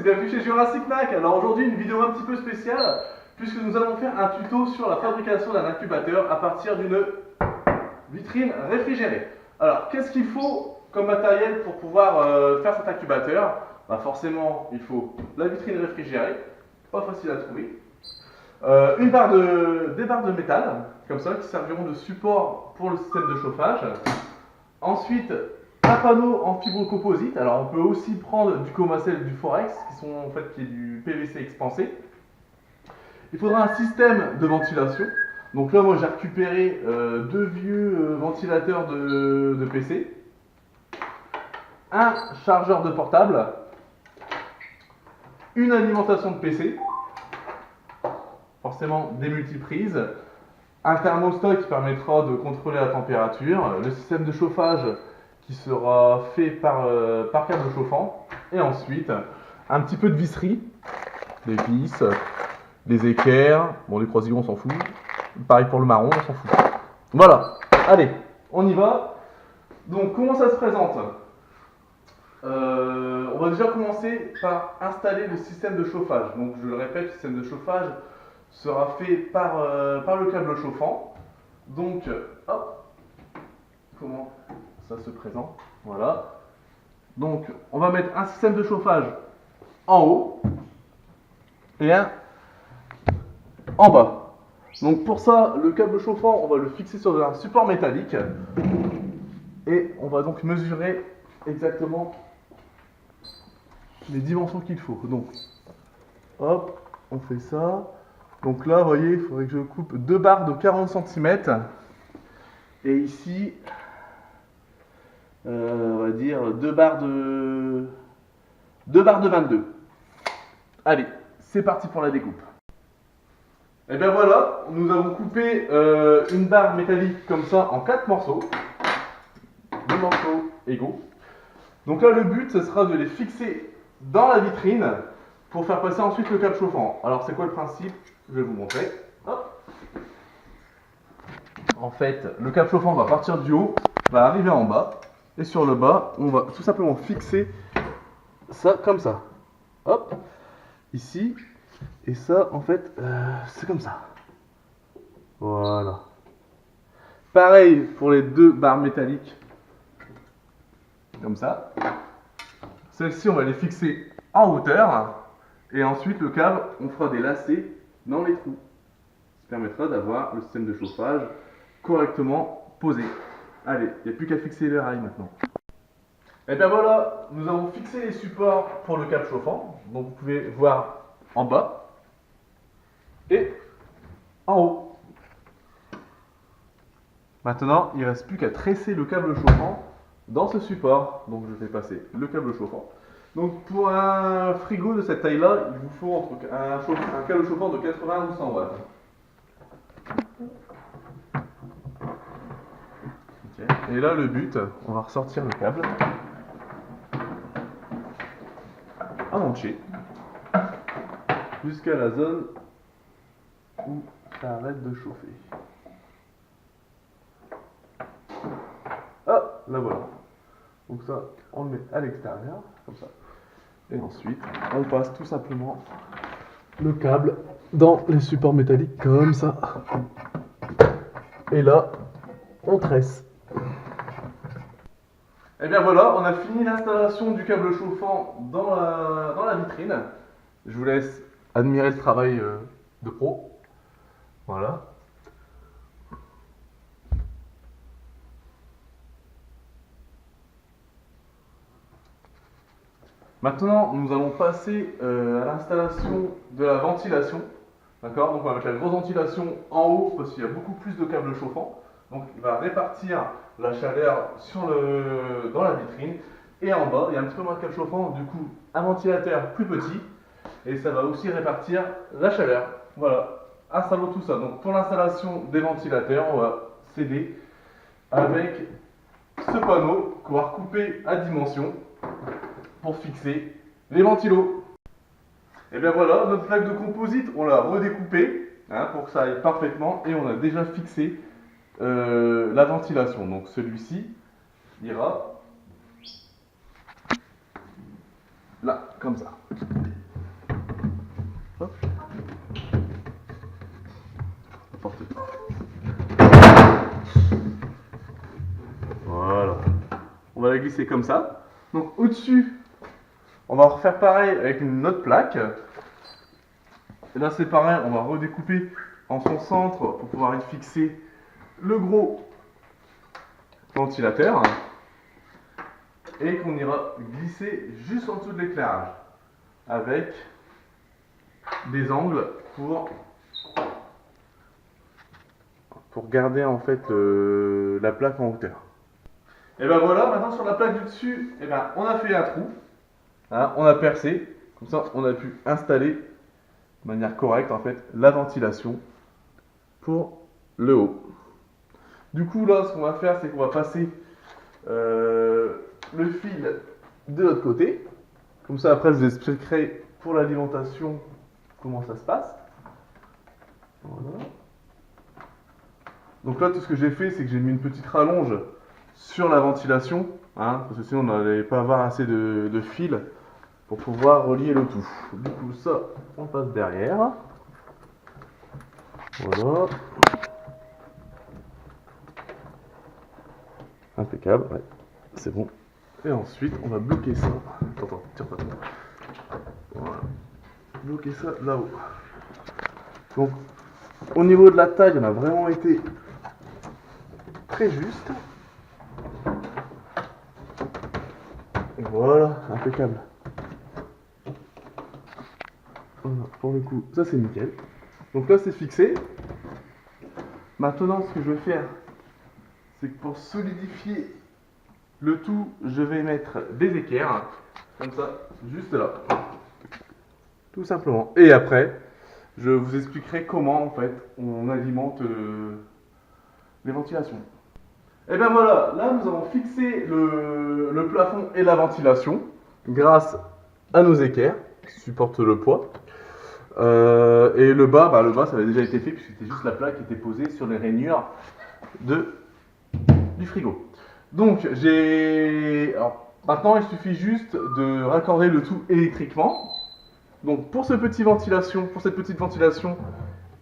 et bienvenue chez Jurassic Mac. Alors aujourd'hui une vidéo un petit peu spéciale puisque nous allons faire un tuto sur la fabrication d'un incubateur à partir d'une vitrine réfrigérée. Alors qu'est-ce qu'il faut comme matériel pour pouvoir faire cet incubateur? Forcément il faut la vitrine réfrigérée, pas facile à trouver, des barres de métal comme ça qui serviront de support pour le système de chauffage. Ensuite un panneau en fibre composite. Alors on peut aussi prendre du Comacel, du Forex, qui est du PVC expansé. Il faudra un système de ventilation. Donc là moi j'ai récupéré deux vieux ventilateurs de PC, un chargeur de portable, une alimentation de PC, forcément des multiprises, un thermostat qui permettra de contrôler la température, le système de chauffage qui sera fait par câble chauffant, et ensuite un petit peu de visserie, des vis, des équerres, bon les croisillons on s'en fout, pareil pour le marron on s'en fout. Voilà, allez, on y va. Donc comment ça se présente? On va déjà commencer par installer le système de chauffage. Donc je le répète, le système de chauffage sera fait par le câble chauffant. Donc hop, comment ça se présente? Voilà. Donc on va mettre un système de chauffage en haut et un en bas. Donc pour ça, le câble chauffant, on va le fixer sur un support métallique et on va donc mesurer exactement les dimensions qu'il faut. Donc hop, on fait ça. Donc là, vous voyez, il faudrait que je coupe deux barres de 40 cm et ici on va dire deux barres de 22. Allez, c'est parti pour la découpe. Et bien voilà, nous avons coupé une barre métallique comme ça en 4 morceaux, 2 morceaux égaux. Donc là le but ce sera de les fixer dans la vitrine pour faire passer ensuite le câble chauffant. Alors c'est quoi le principe? Je vais vous montrer. Hop. En fait, le câble chauffant va partir du haut, va arriver en bas, et sur le bas, on va tout simplement fixer ça comme ça. Hop, ici, et ça, en fait, c'est comme ça. Voilà. Pareil pour les deux barres métalliques, comme ça. Celles-ci, on va les fixer en hauteur, et ensuite le câble, on fera des lacets dans les trous. Ça permettra d'avoir le système de chauffage correctement posé. Allez, il n'y a plus qu'à fixer les rails maintenant. Et bien voilà, nous avons fixé les supports pour le câble chauffant. Donc vous pouvez voir en bas et en haut. Maintenant, il ne reste plus qu'à tresser le câble chauffant dans ce support. Donc je vais passer le câble chauffant. Donc pour un frigo de cette taille-là, il vous faut un câble chauffant de 80 ou 100 watts. Et là le but, on va ressortir le câble en entier jusqu'à la zone où ça arrête de chauffer. Ah, là voilà. Donc ça, on le met à l'extérieur, comme ça. Et ensuite, on passe tout simplement le câble dans les supports métalliques, comme ça. Et là, on tresse. Et bien voilà, on a fini l'installation du câble chauffant dans la vitrine. Je vous laisse admirer le travail de pro. Voilà. Maintenant, nous allons passer à l'installation de la ventilation. D'accord? Donc on va mettre la grosse ventilation en haut parce qu'il y a beaucoup plus de câbles chauffants. Donc il va répartir la chaleur dans la vitrine. Et en bas, il y a un petit peu moins de câble chauffant, du coup un ventilateur plus petit. Et ça va aussi répartir la chaleur. Voilà, installons tout ça. Donc pour l'installation des ventilateurs, on va s'aider avec ce panneau qu'on va recouper à dimension pour fixer les ventilos. Et bien voilà, notre plaque de composite, on l'a redécoupée pour que ça aille parfaitement et on a déjà fixé la ventilation. Donc celui-ci ira là, comme ça. va la glisser comme ça. Donc au-dessus, on va refaire pareil avec une autre plaque. Et là c'est pareil, on va redécouper en son centre pour pouvoir y fixer le gros ventilateur. Et qu'on ira glisser juste en dessous de l'éclairage. Avec des angles pour garder en fait la plaque en hauteur. Et ben voilà, maintenant sur la plaque du dessus, et ben, on a fait un trou, hein, on a percé, comme ça on a pu installer de manière correcte en fait la ventilation pour le haut. Du coup là ce qu'on va faire c'est qu'on va passer le fil de l'autre côté, comme ça après je vous expliquerai pour l'alimentation comment ça se passe. Voilà. Donc là tout ce que j'ai fait c'est que j'ai mis une petite rallonge sur la ventilation, hein, parce que sinon on n'allait pas avoir assez de fil pour pouvoir relier le tout. Du coup ça on passe derrière. Voilà. Impeccable, ouais, c'est bon. Et ensuite on va bloquer ça. Attends, tire pas trop. Voilà. Bloquer ça là-haut. Donc au niveau de la taille on a vraiment été très juste. Voilà, impeccable. Voilà, pour le coup, ça c'est nickel. Donc là c'est fixé. Maintenant ce que je vais faire, c'est que pour solidifier le tout, je vais mettre des équerres, comme ça, juste là. Tout simplement. Et après, je vous expliquerai comment en fait on alimente les ventilations. Et bien voilà, là nous avons fixé le plafond et la ventilation grâce à nos équerres qui supportent le poids. Et le bas ça avait déjà été fait puisque c'était juste la plaque qui était posée sur les rainures du frigo. Donc maintenant il suffit juste de raccorder le tout électriquement. Donc pour cette petite ventilation,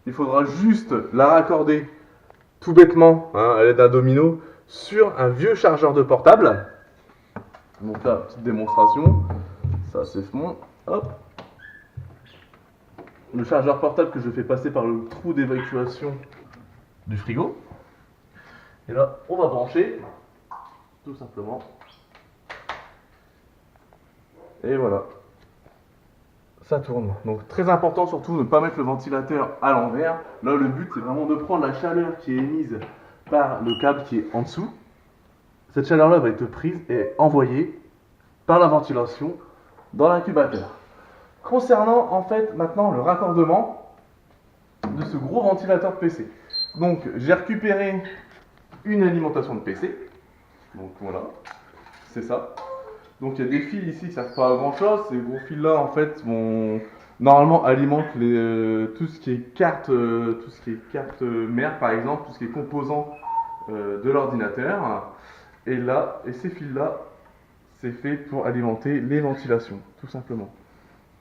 il faudra juste la raccorder tout bêtement, hein, à l'aide d'un domino, sur un vieux chargeur de portable. Donc là, petite démonstration, ça c'est bon, hop. Le chargeur portable que je fais passer par le trou d'évacuation du frigo. Et là, on va brancher, tout simplement. Et voilà. Ça tourne. Donc très important surtout ne pas mettre le ventilateur à l'envers. Là le but c'est vraiment de prendre la chaleur qui est émise par le câble qui est en dessous. Cette chaleur là va être prise et envoyée par la ventilation dans l'incubateur. Concernant en fait maintenant le raccordement de ce gros ventilateur de PC. Donc j'ai récupéré une alimentation de PC. Donc voilà, c'est ça. Donc il y a des fils ici qui ne servent pas à grand chose. Ces gros fils là en fait vont normalement alimentent tout ce qui est carte mère par exemple, tout ce qui est composant de l'ordinateur. Et ces fils là, c'est fait pour alimenter les ventilations, tout simplement.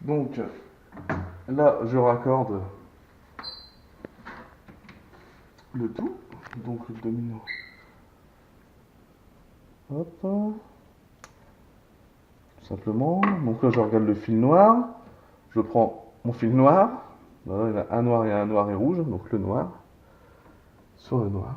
Donc là je raccorde le tout, donc le domino. Hop. Simplement, donc là je regarde le fil noir, je prends mon fil noir, voilà, il y a un noir et rouge, donc le noir, sur le noir.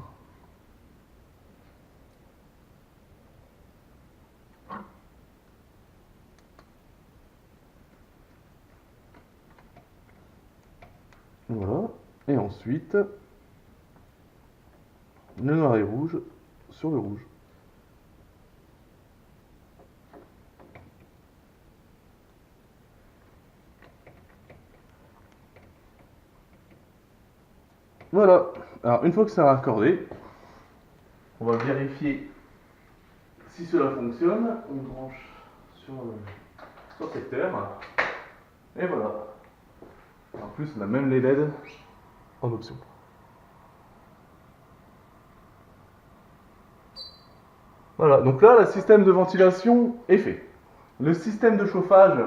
Voilà, et ensuite, le noir et rouge sur le rouge. Voilà, alors une fois que c'est raccordé, on va vérifier si cela fonctionne. On branche sur le secteur, et voilà. En plus, on a même les LED en option. Voilà, donc là, le système de ventilation est fait. Le système de chauffage,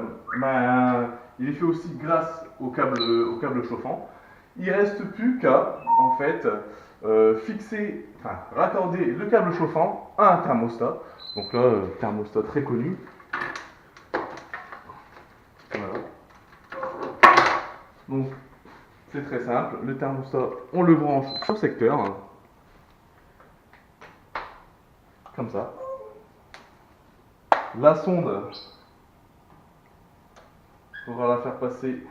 il est fait aussi grâce au câble chauffant. il reste plus qu'à en fait fixer, enfin raccorder le câble chauffant à un thermostat. Donc là, thermostat très connu. Voilà. Donc c'est très simple, le thermostat, on le branche sur secteur, hein, comme ça. La sonde, on va la faire passer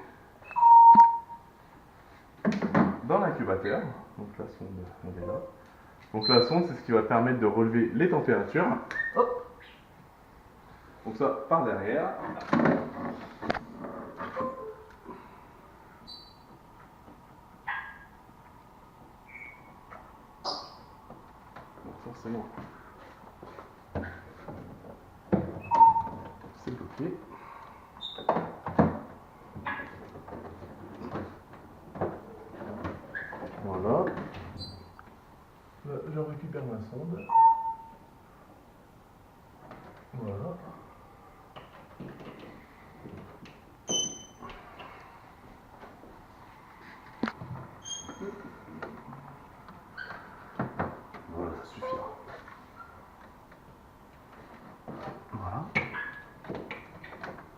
dans l'incubateur. Donc la sonde, elle est là. Donc la sonde, c'est ce qui va permettre de relever les températures. Hop. Donc ça, par derrière. Donc forcément, c'est bloqué. Voilà. Là, je récupère ma sonde. Voilà. Voilà, ça suffira. Voilà.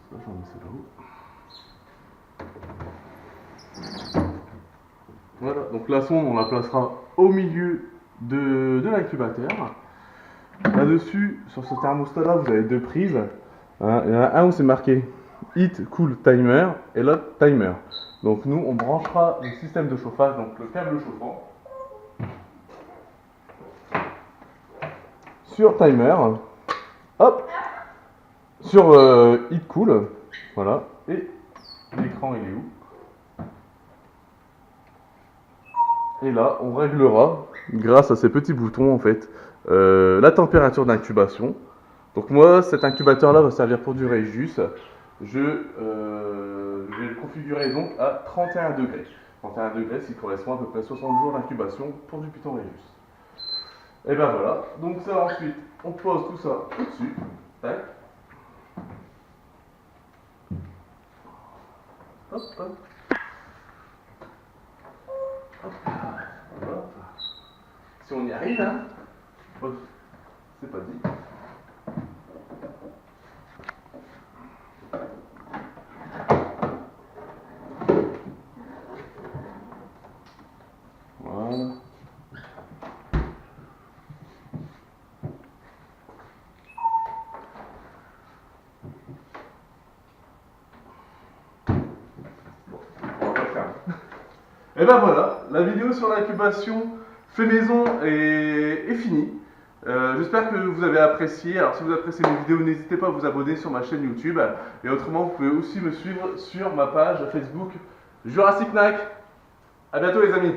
Ça, j'en mets ça là-haut. Voilà, donc la sonde, on la placera au milieu de l'incubateur. Là-dessus, sur ce thermostat-là, vous avez deux prises. Hein, il y en a un où c'est marqué Heat Cool Timer et l'autre Timer. Donc nous, on branchera le système de chauffage, donc le câble chauffant, sur Timer. Hop, sur Heat Cool. Voilà. Et l'écran, il est où? Et là, on réglera, grâce à ces petits boutons en fait, la température d'incubation. Donc moi, cet incubateur-là va servir pour du Régis. Je vais le configurer donc à 31 degrés. 31 degrés, ce qui correspond à peu près 60 jours d'incubation pour du Python Régis. Et ben voilà, donc ça ensuite, on pose tout ça au-dessus. Tac. Hop, hop. Hop. Voilà. Si on y arrive, hein, c'est pas dit. Voilà. Et ben voilà, la vidéo sur l'incubation fait maison est finie. J'espère que vous avez apprécié. Alors si vous appréciez mes vidéos, n'hésitez pas à vous abonner sur ma chaîne YouTube. Et autrement, vous pouvez aussi me suivre sur ma page Facebook Jurassic Knack. A bientôt les amis.